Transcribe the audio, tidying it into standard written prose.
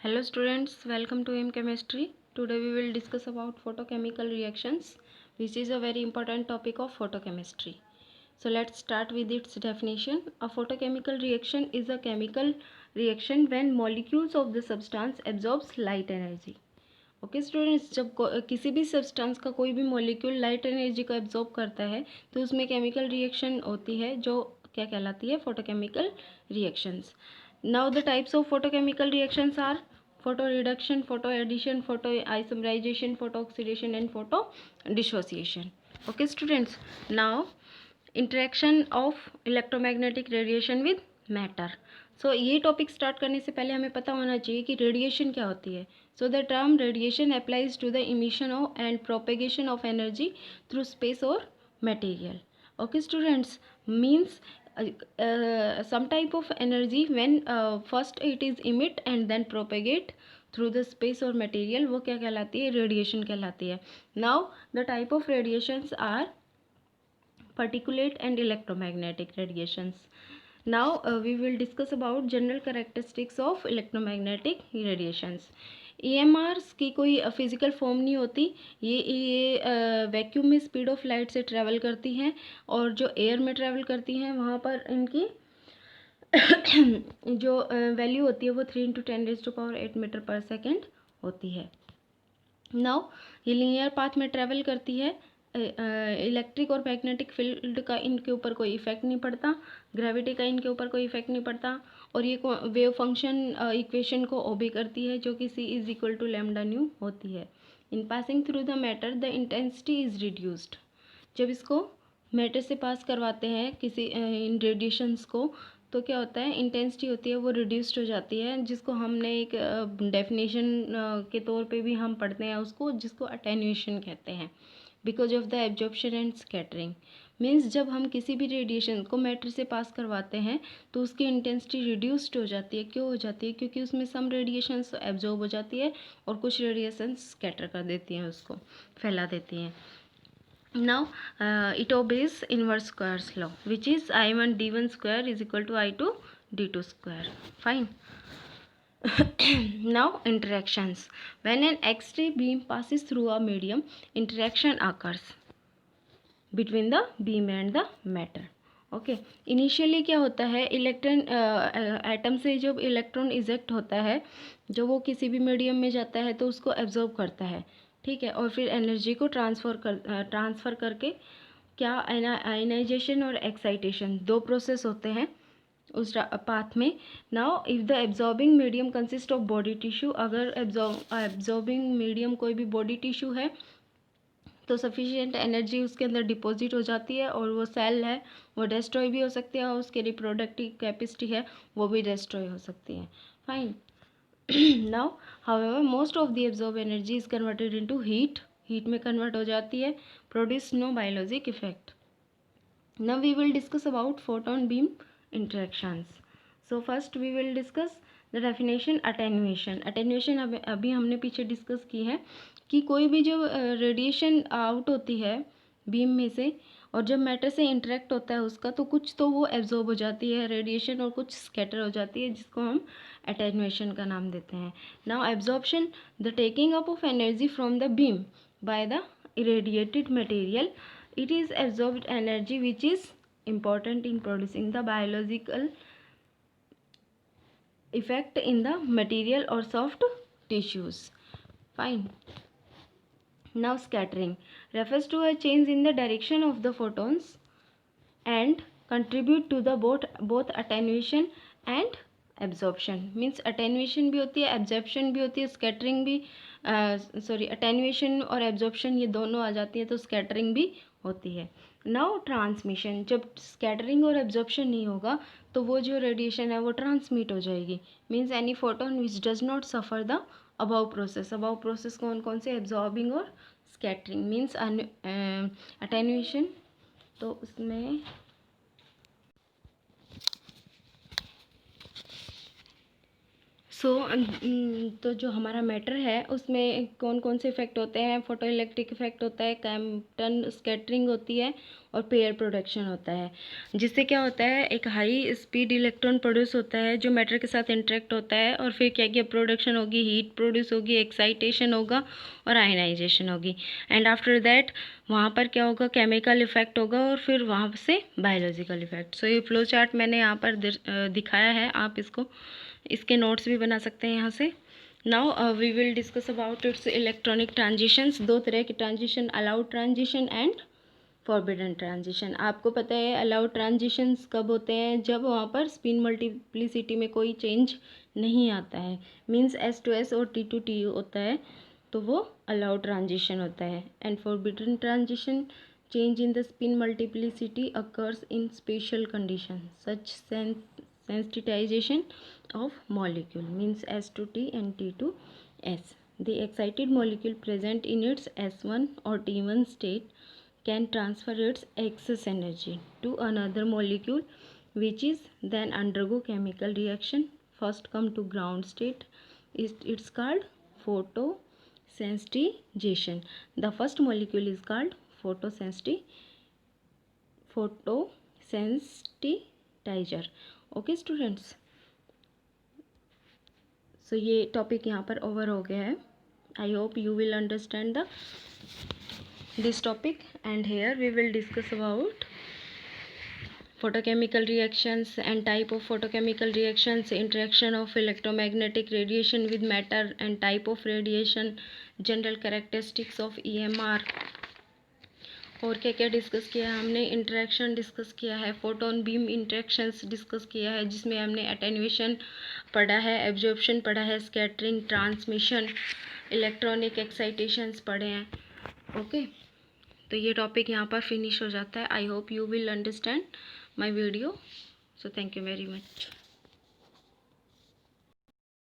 Hello students, welcome to M Chemistry. Today we will discuss about photochemical reactions, which is a very important topic of photochemistry. So let's start with its definition. A photochemical reaction is a chemical reaction when molecules of the substance absorbs light energy. Okay students, जब किसी भी substance का कोई भी molecule light energy को absorb करता है तो उसमें केमिकल रिएक्शन होती है जो क्या कहलाती है, photochemical reactions. Now the types of photochemical reactions are photo reduction, photo addition, photo isomerization, photo oxidation and photo dissociation. Okay students, now interaction of electromagnetic radiation with matter. सो ये topic start करने से पहले हमें पता होना चाहिए कि radiation क्या होती है. So the term radiation applies to the emission of and propagation of energy through space और material. Okay students, means some type of energy when first it is emit and then propagate through the space or material, वो क्या कहलाती है, radiation कहलाती है. now the type of radiations are particulate and electromagnetic radiations. now we will discuss about general characteristics of electromagnetic radiations. EMRs की कोई physical form नहीं होती. ये वैक्यूम में स्पीड ऑफ लाइट से ट्रैवल करती हैं और जो एयर में ट्रैवल करती हैं वहाँ पर इनकी जो वैल्यू होती है वो 3×10⁸ मीटर पर सेकेंड होती है. नाउ ये लीनियर पाथ में ट्रैवल करती है. इलेक्ट्रिक और मैग्नेटिक फील्ड का इनके ऊपर कोई इफेक्ट नहीं पड़ता, ग्रेविटी का इनके ऊपर कोई इफेक्ट नहीं पड़ता, और ये वेव फंक्शन इक्वेशन को ओबे करती है जो कि C is equal to lambda nu होती है. In passing through the matter the intensity is reduced. जब इसको मैटर से पास करवाते हैं किसी इन रेडिएशंस को तो क्या होता है, इंटेंसिटी होती है वो रिड्यूस्ड हो जाती है, जिसको हमने एक डेफिनेशन के तौर पे भी हम पढ़ते हैं उसको, जिसको अटेन्यूएशन कहते हैं. Because of the absorption and scattering, means जब हम किसी भी रेडिएशन को मैटर से पास करवाते हैं तो उसकी इंटेंसिटी रिड्यूस्ड हो जाती है. क्यों हो जाती है? क्योंकि उसमें सम रेडिएशंस एब्जॉर्ब हो जाती है और कुछ रेडिएशंस स्कैटर कर देती हैं, उसको फैला देती हैं. now it obeys inverse squares law, which is I1 d1 square is equal to I2 d2 square. fine. now interactions. when an X-ray beam passes through a medium, interaction occurs between the beam and the matter. Okay, initially क्या होता है, electron atom से जब electron eject होता है, जो वो किसी भी मीडियम में जाता है तो उसको एब्जॉर्ब करता है, ठीक है, और फिर एनर्जी को ट्रांसफ़र करके क्या आयनाइजेशन और एक्साइटेशन, दो प्रोसेस होते हैं उस पाथ में. Now if the absorbing medium consist of body tissue, अगर एब्जॉर्बिंग मीडियम कोई भी बॉडी टिश्यू है तो सफिशिएंट एनर्जी उसके अंदर डिपॉजिट हो जाती है और वो सेल है वो डिस्ट्रॉय भी हो सकती है और उसकी रिप्रोडक्टिव कैपेसिटी है वो भी डिस्ट्रॉय हो सकती है. Fine. Now however most of the absorb energy is converted into heat में कन्वर्ट हो जाती है, produce no biologic effect. Now we will discuss about photon beam interactions. So first we will discuss the definition attenuation. Attenuation अभी हमने पीछे discuss की है कि कोई भी जो रेडिएशन आउट होती है बीम में से और जब मैटर से इंटरेक्ट होता है उसका, तो कुछ तो वो एब्जॉर्ब हो जाती है रेडिएशन और कुछ स्कैटर हो जाती है, जिसको हम अटेन्यूएशन का नाम देते हैं. Now absorption, the taking up of energy from the beam by the irradiated material. It is absorbed energy which is important in producing the biological effect in the material or soft tissues. Fine. Now scattering refers to a change in the direction of the photons and contribute to the both attenuation and absorption. means attenuation भी होती है, absorption भी होती है, scattering भी attenuation और absorption ये दोनों आ जाती है तो scattering भी होती है. नाउ ट्रांसमिशन, जब स्कैटरिंग और एब्जॉर्प्शन नहीं होगा तो वो जो रेडिएशन है वो ट्रांसमिट हो जाएगी. Means any photon which does not suffer the above process. Above process कौन कौन से? एब्जॉर्बिंग और स्कैटरिंग. मीन्स अटेन्यूएशन, तो उसमें तो जो हमारा मैटर है उसमें कौन कौन से इफेक्ट होते हैं? फोटो इलेक्ट्रिक इफेक्ट होता है, कैम्पटन स्कैटरिंग होती है और पेयर प्रोडक्शन होता है, जिससे क्या होता है एक हाई स्पीड इलेक्ट्रॉन प्रोड्यूस होता है जो मैटर के साथ इंटरेक्ट होता है, और फिर क्या क्या प्रोडक्शन होगी, हीट प्रोड्यूस होगी, एक्साइटेशन होगा और आयनाइजेशन होगी। एंड आफ्टर दैट वहाँ पर क्या होगा, केमिकल इफेक्ट होगा और फिर वहाँ से बायोलॉजिकल इफेक्ट। सो ये फ्लो चार्ट मैंने यहाँ पर दिखाया है, आप इसके नोट्स भी बना सकते हैं यहाँ से। Now we will discuss about its electronic transitions. दो तरह के transition, allowed transition and forbidden transition. आपको पता है अलाउड ट्रांजिशंस कब होते हैं, जब वहाँ पर स्पिन मल्टीप्लिसिटी में कोई चेंज नहीं आता है, मीन्स S to S और T to T होता है, तो वो अलाउड ट्रांजिशन होता है। And forbidden transition, change in the spin multiplicity occurs in special conditions such sensitization of molecule, means S to T and T to S. The excited molecule present in its S1 or T1 state can transfer its excess energy to another molecule, which is then undergo chemical reaction. First come to ground state, it's called photosensitization. The first molecule is called photosensitizer. Okay students, so ये topic यहाँ पर over हो गया है. I hope you will understand this topic, and here we will discuss about photochemical reactions and type of photochemical reactions, interaction of electromagnetic radiation with matter and type of radiation, general characteristics of EMR. और क्या क्या discuss किया है हमने, interaction discuss किया है, photon beam interactions discuss किया है जिसमें हमने अटेन्यूएशन पढ़ा है, एब्जॉर्प्शन पढ़ा है, स्कैटरिंग, ट्रांसमिशन, इलेक्ट्रॉनिक एक्साइटेशंस पढ़े हैं. ओके, तो ये टॉपिक यहाँ पर फिनिश हो जाता है. I hope you will understand my video. So thank you very much.